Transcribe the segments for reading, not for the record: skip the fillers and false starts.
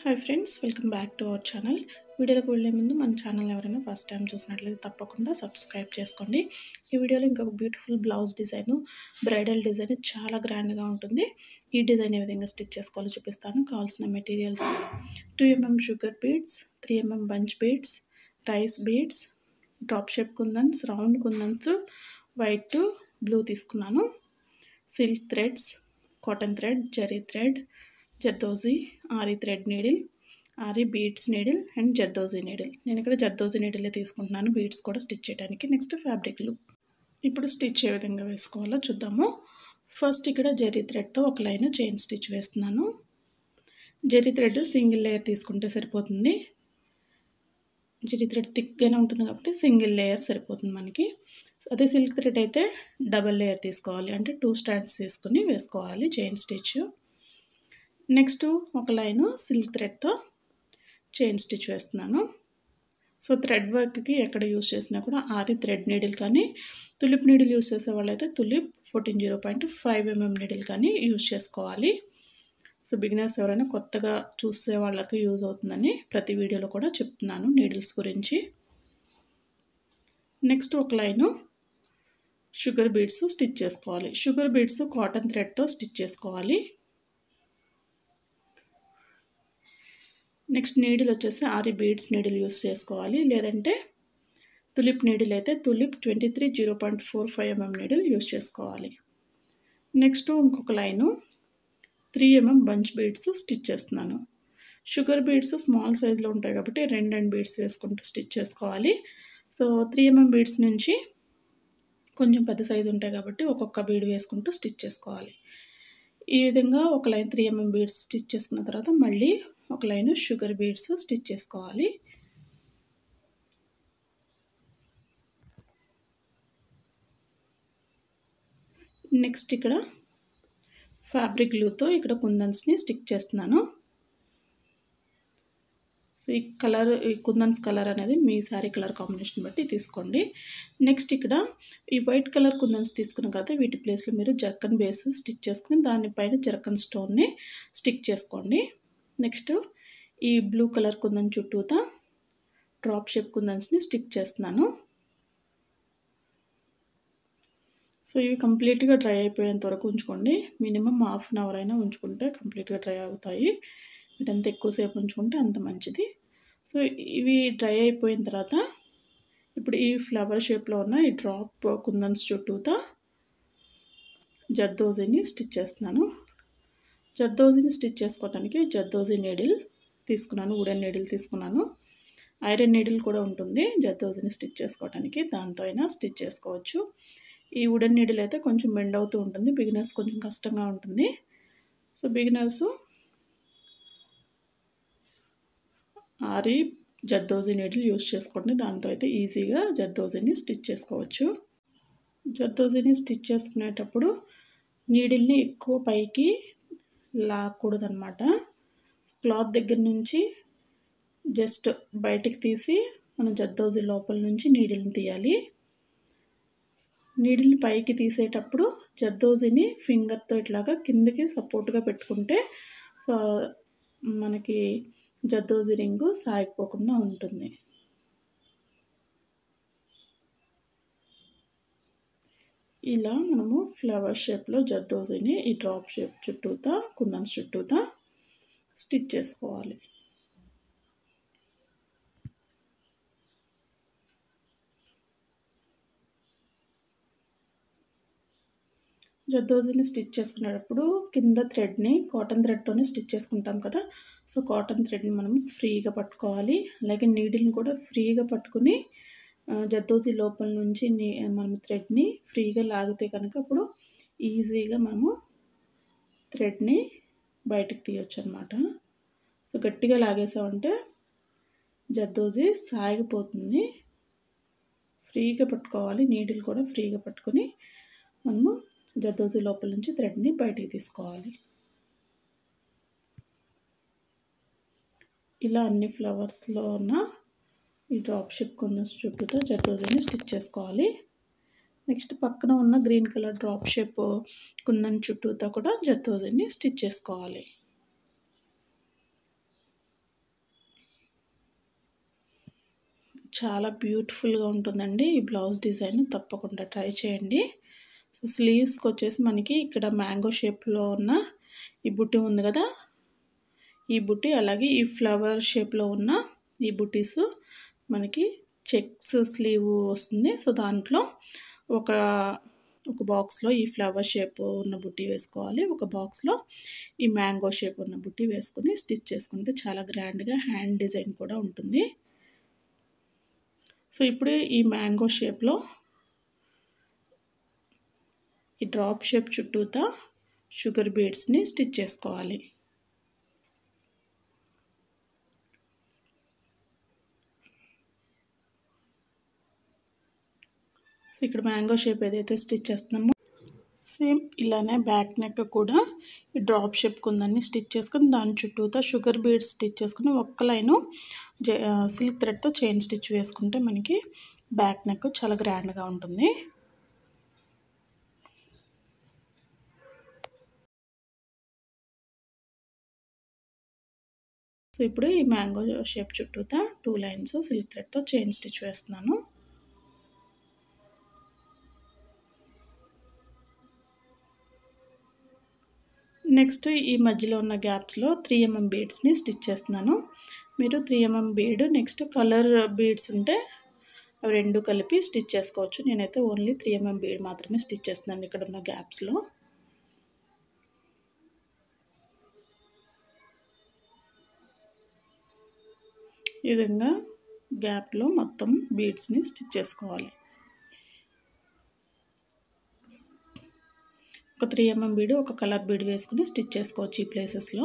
Hi friends, welcome back to our channel. వీడియోలోకి వెళ్ళే ముందు మన ఛానల్ ఎవరైనా ఫస్ట్ టైం చూసినట్లయితే తప్పకుండా సబ్స్క్రైబ్ చేసుకోండి. ఈ వీడియోలో ఇంకొక beautiful blouse design, bridal design చాలా గ్రాండ్గా ఉంటుంది. ఈ డిజైన్ ఏ విధంగా స్టిచ్ చేసుకోవాలో చూపిస్తాను. కావాల్సిన materials 2 mm sugar beads, 3 mm bunch beads, rice beads, drop shape kundans, round kundans, white blue తీసుకున్నాను, silk threads, cotton thread, zari thread, zardozi, aari thread needle, aari beads needle and zardozi needle. నేను ఇక్కడ జర్దోజీ నీడిలే తీసుకుంటున్నాను బీడ్స్ కూడా స్టిచ్ చేయడానికి. నెక్స్ట్ ఫ్యాబ్రిక్లు. ఇప్పుడు స్టిచ్ ఏ విధంగా వేసుకోవాలో చూద్దాము. ఫస్ట్ ఇక్కడ జరీ థ్రెడ్తో ఒక లైన్ చైన్ స్టిచ్ వేస్తున్నాను. జరీ థ్రెడ్ సింగిల్ లేయర్ తీసుకుంటే సరిపోతుంది. జరీ థ్రెడ్ థిక్గానే ఉంటుంది కాబట్టి సింగిల్ లేయర్ సరిపోతుంది మనకి. అదే సిల్క్ థ్రెడ్ అయితే డబల్ లేయర్ తీసుకోవాలి, అంటే 2 స్ట్రాండ్స్ తీసుకుని వేసుకోవాలి చైన్ స్టిచ్. నెక్స్ట్ ఒక లైను సిల్క్ థ్రెడ్తో చైన్ స్టిచ్ వేస్తున్నాను. సో థ్రెడ్ వర్క్కి ఎక్కడ యూస్ చేసినా కూడా ఆరీ థ్రెడ్ నీడిల్ కానీ, తులిప్ నీడిల్ యూస్ చేసే వాళ్ళైతే తులిప్ 14.5 mm నీడిల్ కానీ యూస్ చేసుకోవాలి. సో బిగినర్స్ ఎవరైనా కొత్తగా చూసే వాళ్ళకి యూజ్ అవుతుందని ప్రతి వీడియోలో కూడా చెప్తున్నాను నీడిల్స్ గురించి. నెక్స్ట్ ఒక లైను షుగర్ బీడ్స్ స్టిచ్ చేసుకోవాలి. షుగర్ బీడ్స్ కాటన్ థ్రెడ్తో స్టిచ్ చేసుకోవాలి. నెక్స్ట్ నీడిల్ వచ్చేసి ఆరీ బీడ్స్ నీడిల్ యూస్ చేసుకోవాలి, లేదంటే తులిప్ నీడిల్ అయితే తులిప్ 23 0.45 mm నీడిల్ యూస్ చేసుకోవాలి. నెక్స్ట్ ఇంకొక line 3 mm bunch beads stitch చేస్తున్నాను. షుగర్ బీడ్స్ స్మాల్ సైజులో ఉంటాయి కాబట్టి 2 బీడ్స్ వేసుకుంటూ స్టిచ్ చేసుకోవాలి. సో 3 mm బీడ్స్ నుంచి కొంచెం పెద్ద సైజు ఉంటాయి కాబట్టి ఒక్కొక్క బీడ్ వేసుకుంటూ స్టిచ్ చేసుకోవాలి. ఈ విధంగా ఒక లైన్ 3 mm బీడ్స్ స్టిచ్ చేసుకున్న తర్వాత మళ్ళీ ఒక లైన్ షుగర్ బీడ్స్ స్టిచ్ చేసుకోవాలి. నెక్స్ట్ ఇక్కడ ఫ్యాబ్రిక్ గ్లూతో ఇక్కడ కుందన్స్ని స్టిక్ చేస్తున్నాను. సో ఈ కలర్, ఈ కుందన్స్ కలర్ అనేది మీ శారీ కలర్ కాంబినేషన్ బట్టి తీసుకోండి. నెక్స్ట్ ఇక్కడ ఈ వైట్ కలర్ కుందన్స్ తీసుకున్న కదా, వీటి ప్లేస్లో మీరు జర్కన్ బేస్ స్టిచ్ చేసుకుని దానిపైన జర్కన్ స్టోన్ని స్టిక్ చేసుకోండి. నెక్స్ట్ ఈ బ్లూ కలర్ కుందన్ చుట్టూతా డ్రాప్ షేప్ కుందన్స్ని స్టిక్ చేస్తున్నాను. సో ఇవి కంప్లీట్గా డ్రై అయిపోయేంత వరకు ఉంచుకోండి. మినిమం ½ an hour అయినా ఉంచుకుంటే కంప్లీట్గా డ్రై అవుతాయి. వీటంత ఎక్కువసేపు ఉంచుకుంటే అంత మంచిది. సో ఇవి డ్రై అయిపోయిన తర్వాత ఇప్పుడు ఈ ఫ్లవర్ షేప్లో ఉన్న ఈ డ్రాప్ కుందన్స్ చుట్టూతా జర్దోజీని స్టిచ్ చేస్తున్నాను. జర్దోజీని స్టిచ్ చేసుకోవడానికి జర్దోజీ నీడిల్ తీసుకున్నాను, వుడెన్ నీడిల్ తీసుకున్నాను. ఐరన్ నీడిల్ కూడా ఉంటుంది జర్దోజీని స్టిచ్ చేసుకోవడానికి, దాంతో అయినా స్టిచ్ చేసుకోవచ్చు. ఈ వుడెన్ నీడిల్ అయితే కొంచెం బెండ్ అవుతూ ఉంటుంది, బిగినర్స్ కొంచెం కష్టంగా ఉంటుంది. So beginners ary zardozi needle use చేసుకోండి, దాంతో అయితే ఈజీగా జర్దోజీని స్టిచ్ చేసుకోవచ్చు. జర్దోజీని స్టిచ్ చేసుకునేటప్పుడు నీడిల్ని ఎక్కువ పైకి లాగకూడదన్నమాట. క్లాత్ దగ్గర నుంచి జస్ట్ బయటికి తీసి మనం జర్దోజీ లోపల నుంచి నీడిల్ని తీయాలి. నీడిల్ని పైకి తీసేటప్పుడు జర్దోజీని ఫింగర్తో ఇట్లాగా కిందకి సపోర్ట్గా పెట్టుకుంటే సో మనకి జర్దోజీ రింగు సాగిపోకుండా ఉంటుంది. ఇలా మనము ఫ్లవర్ షేప్లో జర్దోజీని ఈ డ్రాప్ షేప్ చుట్టూతా కుందన్స్ చుట్టూతా స్టిచ్ చేసుకోవాలి. జర్దోజీని స్టిచ్ చేసుకునేటప్పుడు కింద థ్రెడ్ని కాటన్ థ్రెడ్తోనే స్టిచ్ చేసుకుంటాం కదా, సో కాటన్ థ్రెడ్ని మనం ఫ్రీగా పట్టుకోవాలి. అలాగే నీడిల్ని కూడా ఫ్రీగా పట్టుకుని జర్దోజీ లోపల నుంచి మనం థ్రెడ్ని ఫ్రీగా లాగితే కనుక అప్పుడు ఈజీగా మనము థ్రెడ్ని బయటకు తీయొచ్చు అనమాట. సో గట్టిగా లాగేసామంటే జర్దోజీ సాగిపోతుంది. ఫ్రీగా పట్టుకోవాలి, నీడిల్ కూడా ఫ్రీగా పట్టుకొని మనము జర్దోజీ లోపల నుంచి థ్రెడ్ని బయటికి తీసుకోవాలి. ఇలా అన్ని ఫ్లవర్స్లో ఉన్న ఈ డ్రాప్ షేప్ కుందన్స్ చుట్టూతో జర్దోజీని స్టిచ్ చేసుకోవాలి. నెక్స్ట్ పక్కన ఉన్న green colour drop shape kundan చుట్టూతో కూడా జర్దోజీని స్టిచ్ చేసుకోవాలి. చాలా బ్యూటిఫుల్గా ఉంటుందండి ఈ బ్లౌజ్ డిజైన్. తప్పకుండా ట్రై చేయండి. సో స్లీవ్స్కి వచ్చేసి మనకి ఇక్కడ మ్యాంగో షేప్లో ఉన్న ఈ బుట్టి ఉంది కదా, ఈ బుట్టి అలాగే ఈ ఫ్లవర్ షేప్లో ఉన్న ఈ బుట్టీస్ మనకి చెక్స్ స్లీవ్ వస్తుంది. సో దాంట్లో ఒక బాక్స్లో ఈ ఫ్లవర్ షేప్ ఉన్న బుట్టి వేసుకోవాలి, ఒక బాక్స్లో ఈ మ్యాంగో షేప్ ఉన్న బుట్టి వేసుకొని స్టిచ్ చేసుకుంటే చాలా గ్రాండ్గా హ్యాండ్ డిజైన్ కూడా ఉంటుంది. సో ఇప్పుడు ఈ మ్యాంగో షేప్లో ఈ డ్రాప్ షేప్ చుట్టూతా షుగర్ బీడ్స్ని స్టిచ్ చేసుకోవాలి. సో ఇక్కడ మ్యాంగో షేప్ ఏదైతే స్టిచ్ చేస్తున్నామో సేమ్ ఇలానే బ్యాక్ నెక్ కూడా ఈ డ్రాప్ షేప్ కుందని స్టిచ్ చేసుకొని దాని చుట్టూతో షుగర్ బీడ్స్ స్టిచ్ చేసుకుని ఒక్క లైను సిల్క్ థ్రెడ్తో చైన్ స్టిచ్ వేసుకుంటే మనకి బ్యాక్ నెక్ చాలా గ్రాండ్గా ఉంటుంది. సో ఇప్పుడు ఈ మ్యాంగో షేప్ చుట్టూతో 2 లైన్స్ సిల్క్ థ్రెడ్తో చైన్ స్టిచ్ వేస్తున్నాను. నెక్స్ట్ ఈ మధ్యలో ఉన్న గ్యాప్స్లో 3 mm బీడ్స్ని స్టిచ్ చేస్తున్నాను. మీరు 3 mm bead next colour beads ఉంటే అవి రెండు కలిపి స్టిచ్ చేసుకోవచ్చు. నేనైతే ఓన్లీ 3 mm బీడ్ మాత్రమే స్టిచ్ చేస్తున్నాను ఇక్కడ ఉన్న గ్యాప్స్లో. ఈ విధంగా గ్యాప్లో మొత్తం బీడ్స్ని స్టిచ్ చేసుకోవాలి. ఒక 3 mm బీడ్ ఒక కలర్ బీడ్ వేసుకుని స్టిచ్ చేసుకోవచ్చు ఈ ప్లేసెస్లో.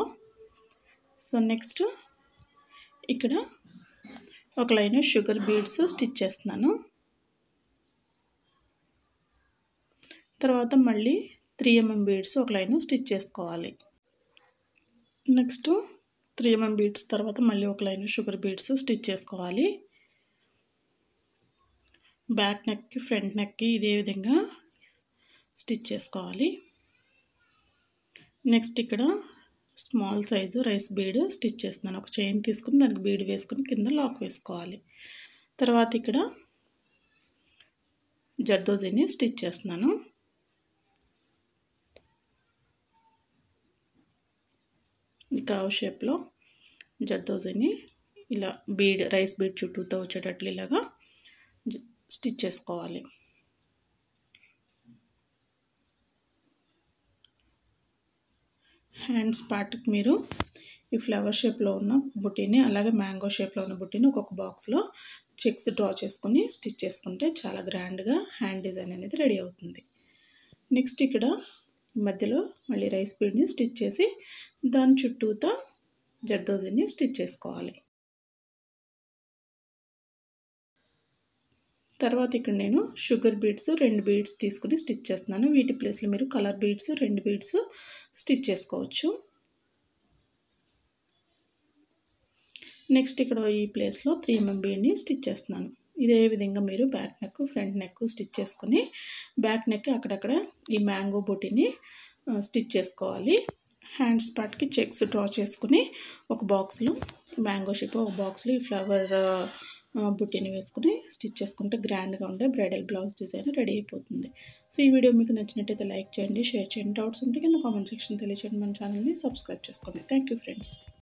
సో నెక్స్ట్ ఇక్కడ ఒక లైన్ షుగర్ బీడ్స్ స్టిచ్ చేస్తున్నాను. తర్వాత మళ్ళీ 3 mm బీడ్స్ ఒక లైన్ స్టిచ్ చేసుకోవాలి. నెక్స్ట్ 3 mm బీడ్స్ తర్వాత మళ్ళీ ఒక లైన్ షుగర్ బీడ్స్ స్టిచ్ చేసుకోవాలి. బ్యాక్ నెక్కి ఫ్రంట్ నెక్కి ఇదే విధంగా స్టిచ్ చేసుకోవాలి. నెక్స్ట్ ఇక్కడ small size rice bead stitch చేస్తున్నాను. ఒక చైన్ తీసుకుని దానికి బీడ్ వేసుకుని కింద లాక్ వేసుకోవాలి. తర్వాత ఇక్కడ జర్దోజీని స్టిచ్ చేస్తున్నాను. ఈ కర్వ్ షేప్లో జర్దోజీని ఇలా బీడ్ రైస్ బీడ్ చుట్టూతో వచ్చేటట్లు ఇలాగా స్టిచ్ చేసుకోవాలి. హ్యాండ్స్ పార్ట్కి మీరు ఈ ఫ్లవర్ షేప్లో ఉన్న బుట్టీని అలాగే మ్యాంగో షేప్లో ఉన్న బుట్టీని ఒక్కొక్క బాక్స్లో చెక్స్ డ్రా చేసుకొని స్టిచ్ చేసుకుంటే చాలా గ్రాండ్గా హ్యాండ్ డిజైన్ అనేది రెడీ అవుతుంది. నెక్స్ట్ ఇక్కడ మధ్యలో మళ్ళీ రైస్ బీడ్ని స్టిచ్ చేసి దాని చుట్టూతో జర్దోజీని స్టిచ్ చేసుకోవాలి. తర్వాత ఇక్కడ నేను షుగర్ బీడ్స్ 2 బీడ్స్ తీసుకుని స్టిచ్ చేస్తున్నాను. వీటి ప్లేస్లో మీరు కలర్ బీడ్స్ 2 బీడ్స్ స్టిచ్ చేసుకోవచ్చు. నెక్స్ట్ ఇక్కడ ఈ ప్లేస్లో 3 mm బీడ్ని స్టిచ్ చేస్తున్నాను. ఇదే విధంగా మీరు back neck front neck stitch చేసుకుని బ్యాక్ నెక్ అక్కడక్కడ ఈ మ్యాంగో బుట్టీని స్టిచ్ చేసుకోవాలి. హ్యాండ్స్ పార్ట్కి చెక్స్ డ్రా చేసుకుని ఒక బాక్స్లో మ్యాంగో షేప్ ఒక బాక్స్లో ఈ ఫ్లవర్ బుట్టీని వేసుకుని స్టిచ్ చేసుకుంటే గ్రాండ్గా ఉండే బ్రైడల్ బ్లౌజ్ డిజైన్ రెడీ అయిపోతుంది. సో ఈ వీడియో మీకు నచ్చినట్టయితే లైక్ చేయండి, షేర్ చేయండి. డౌట్స్ ఉంటే కింద కామెంట్ సెక్షన్ తెలియచేయండి. మన ఛానల్ని సబ్స్క్రైబ్ చేసుకోండి. Thank you friends.